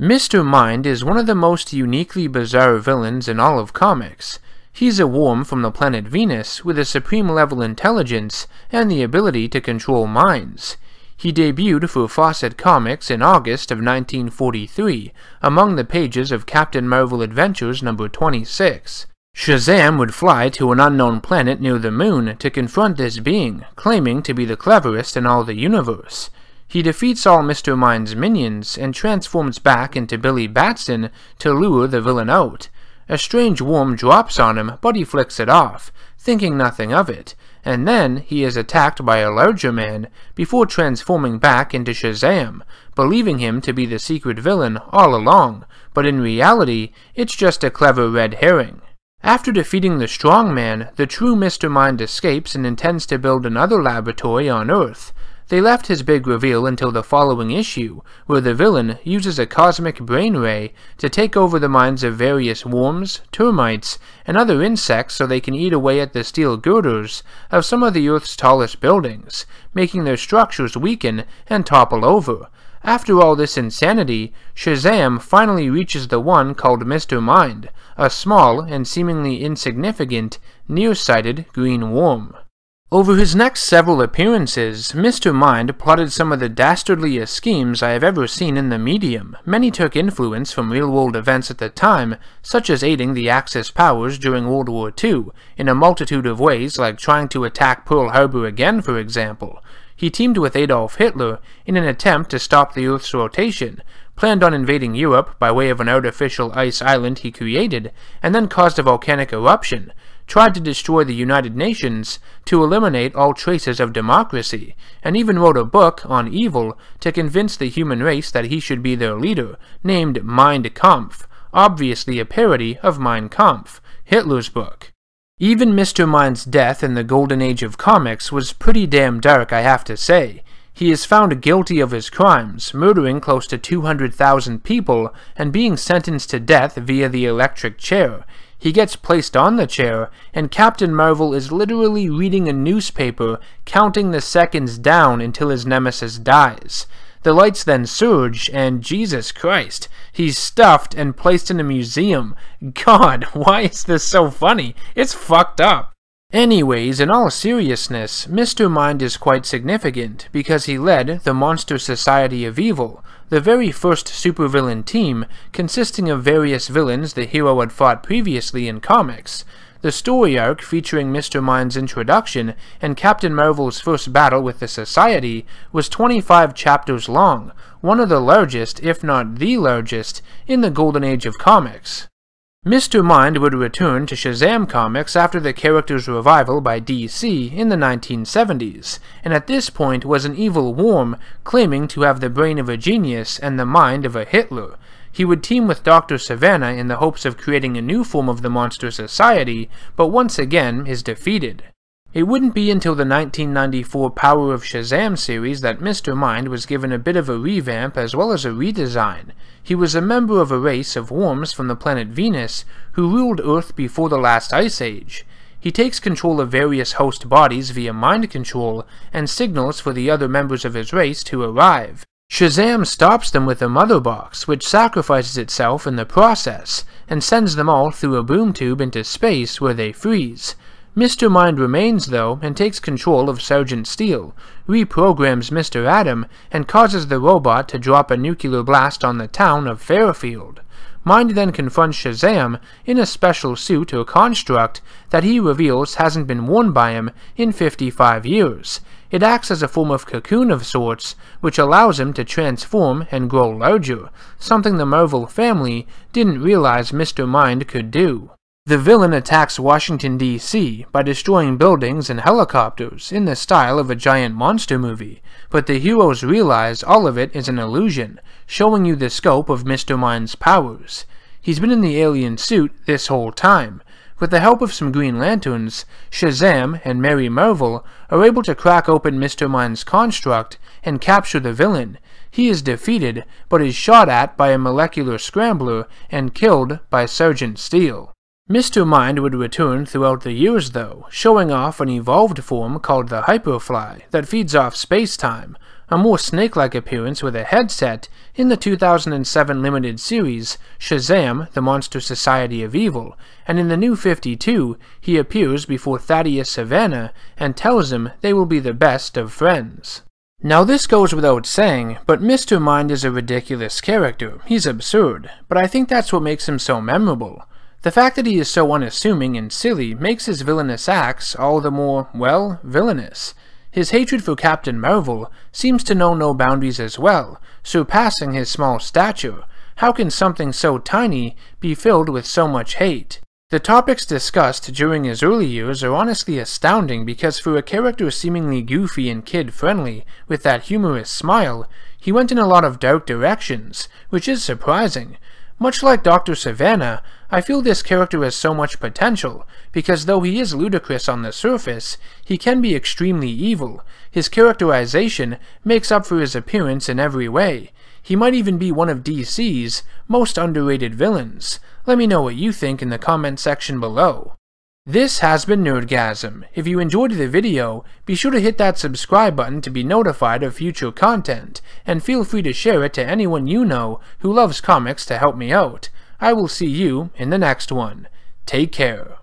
Mr. Mind is one of the most uniquely bizarre villains in all of comics. He's a worm from the planet Venus with a supreme-level intelligence and the ability to control minds. He debuted for Fawcett Comics in August of 1943, among the pages of Captain Marvel Adventures number 26. Shazam would fly to an unknown planet near the moon to confront this being, claiming to be the cleverest in all the universe. He defeats all Mr. Mind's minions and transforms back into Billy Batson to lure the villain out. A strange worm drops on him, but he flicks it off, thinking nothing of it, and then he is attacked by a larger man before transforming back into Shazam, believing him to be the secret villain all along, but in reality, it's just a clever red herring. After defeating the strong man, the true Mr. Mind escapes and intends to build another laboratory on Earth. They left his big reveal until the following issue, where the villain uses a cosmic brain ray to take over the minds of various worms, termites, and other insects so they can eat away at the steel girders of some of the Earth's tallest buildings, making their structures weaken and topple over. After all this insanity, Shazam finally reaches the one called Mr. Mind, a small and seemingly insignificant, nearsighted green worm. Over his next several appearances, Mr. Mind plotted some of the dastardliest schemes I have ever seen in the medium. Many took influence from real-world events at the time, such as aiding the Axis powers during World War II, in a multitude of ways, like trying to attack Pearl Harbor again, for example. He teamed with Adolf Hitler in an attempt to stop the Earth's rotation, planned on invading Europe by way of an artificial ice island he created, and then caused a volcanic eruption, tried to destroy the United Nations to eliminate all traces of democracy, and even wrote a book on evil to convince the human race that he should be their leader, named Mein Kampf, obviously a parody of Mein Kampf, Hitler's book. Even Mr. Mind's death in the golden age of comics was pretty damn dark, I have to say. He is found guilty of his crimes, murdering close to 200,000 people and being sentenced to death via the electric chair. He gets placed on the chair, and Captain Marvel is literally reading a newspaper, counting the seconds down until his nemesis dies. The lights then surge, and Jesus Christ, he's stuffed and placed in a museum. God, why is this so funny? It's fucked up. Anyways, in all seriousness, Mr. Mind is quite significant because he led the Monster Society of Evil, the very first supervillain team consisting of various villains the hero had fought previously in comics. The story arc featuring Mr. Mind's introduction and Captain Marvel's first battle with the Society was 25 chapters long, one of the largest, if not the largest, in the golden age of comics. Mr. Mind would return to Shazam Comics after the character's revival by DC in the 1970s, and at this point was an evil worm claiming to have the brain of a genius and the mind of a Hitler. He would team with Dr. Savannah in the hopes of creating a new form of the Monster Society, but once again is defeated. It wouldn't be until the 1994 Power of Shazam series that Mr. Mind was given a bit of a revamp as well as a redesign. He was a member of a race of worms from the planet Venus who ruled Earth before the last ice age. He takes control of various host bodies via mind control and signals for the other members of his race to arrive. Shazam stops them with a mother box, which sacrifices itself in the process, and sends them all through a boom tube into space where they freeze. Mr. Mind remains, though, and takes control of Sergeant Steel, reprograms Mr. Atom, and causes the robot to drop a nuclear blast on the town of Fairfield. Mind then confronts Shazam in a special suit or construct that he reveals hasn't been worn by him in 55 years. It acts as a form of cocoon of sorts, which allows him to transform and grow larger, something the Marvel family didn't realize Mr. Mind could do. The villain attacks Washington, D.C. by destroying buildings and helicopters in the style of a giant monster movie, but the heroes realize all of it is an illusion, showing you the scope of Mr. Mind's powers. He's been in the alien suit this whole time. With the help of some Green Lanterns, Shazam and Mary Marvel are able to crack open Mr. Mind's construct and capture the villain. He is defeated, but is shot at by a molecular scrambler and killed by Sergeant Steel. Mr. Mind would return throughout the years though, showing off an evolved form called the Hyperfly that feeds off space-time, a more snake-like appearance with a headset in the 2007 limited series Shazam! The Monster Society of Evil, and in the New 52 he appears before Thaddeus Savannah and tells him they will be the best of friends. Now this goes without saying, but Mr. Mind is a ridiculous character. He's absurd, but I think that's what makes him so memorable. The fact that he is so unassuming and silly makes his villainous acts all the more, well, villainous. His hatred for Captain Marvel seems to know no boundaries as well, surpassing his small stature. How can something so tiny be filled with so much hate? The topics discussed during his early years are honestly astounding because for a character seemingly goofy and kid-friendly with that humorous smile, he went in a lot of dark directions, which is surprising. Much like Dr. Savannah, I feel this character has so much potential, because though he is ludicrous on the surface, he can be extremely evil. His characterization makes up for his appearance in every way. He might even be one of DC's most underrated villains. Let me know what you think in the comment section below. This has been NerdGasm. If you enjoyed the video, be sure to hit that subscribe button to be notified of future content, and feel free to share it to anyone you know who loves comics to help me out. I will see you in the next one. Take care.